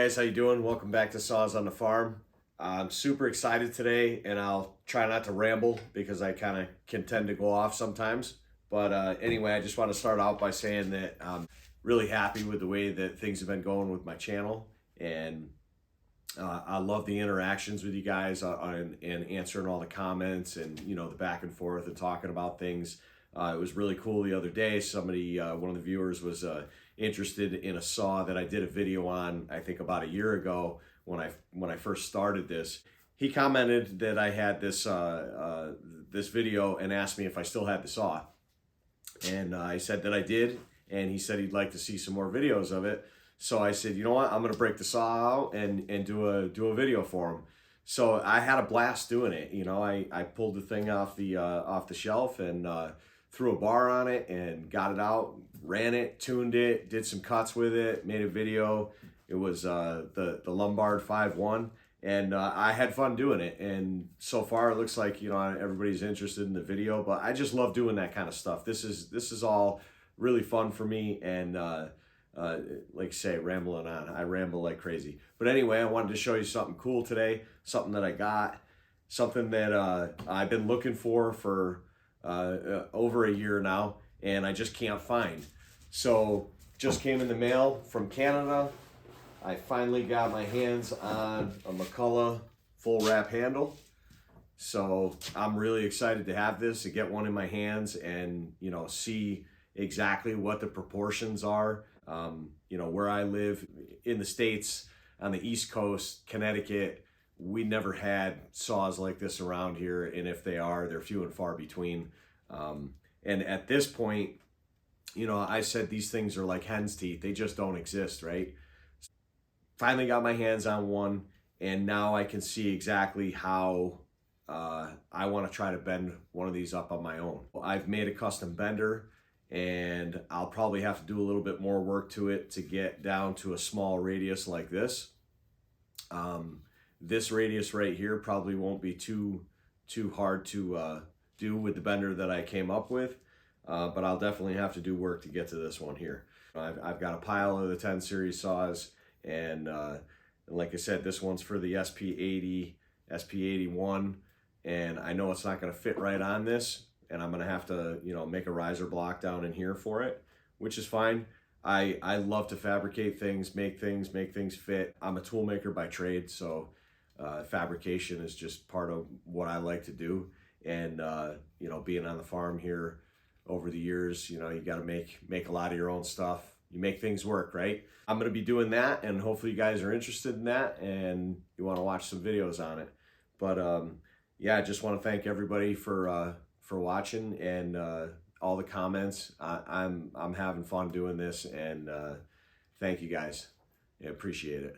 guys, how you doing? Welcome back to Saws on the Farm. I'm super excited today, and I'll try not to ramble because I kind of can tend to go off sometimes. But anyway, I just want to start out by saying that I'm really happy with the way that things have been going with my channel, and I love the interactions with you guys and answering all the comments and the back and forth and talking about things. It was really cool the other day. Somebody, one of the viewers, was interested in a saw that I did a video on, I think about a year ago when I first started this. He commented that I had this this video and asked me if I still had the saw, and I said that I did, and he said he'd like to see some more videos of it. So I said, you know what, I'm gonna break the saw out and do a video for him. So I had a blast doing it. I pulled the thing off the shelf and threw a bar on it and got it out, ran it, tuned it, did some cuts with it, made a video. It was the Lombard 5.1, and I had fun doing it. And so far it looks like everybody's interested in the video, but I just love doing that kind of stuff. This is all really fun for me, and like I say, rambling on. I ramble like crazy. But anyway, I wanted to show you something cool today, something that I got, something that I've been looking for over a year now, and I just can't find. So just came in the mail from Canada. I finally got my hands on a McCulloch full wrap handle. So I'm really excited to have this, to get one in my hands and see exactly what the proportions are. Where I live in the States on the East Coast, Connecticut, we never had saws like this around here, and if they are, they're few and far between. And at this point, I said these things are like hen's teeth. They just don't exist, right? Finally got my hands on one, and now I can see exactly how I want to try to bend one of these up on my own. I've made a custom bender, and I'll probably have to do a little bit more work to it to get down to a small radius like this. This radius right here probably won't be too hard to do with the bender that I came up with, but I'll definitely have to do work to get to this one here. I've got a pile of the 10 series saws, and like I said, this one's for the SP80, SP81, and I know it's not going to fit right on this, and I'm going to have to make a riser block down in here for it, which is fine. I love to fabricate things, make things fit. I'm a tool maker by trade, so fabrication is just part of what I like to do. And being on the farm here over the years, you got to make a lot of your own stuff. You make things work, right? I'm going to be doing that, and hopefully you guys are interested in that and you want to watch some videos on it. But yeah, I just want to thank everybody for watching and all the comments. I'm having fun doing this, and thank you guys. I appreciate it.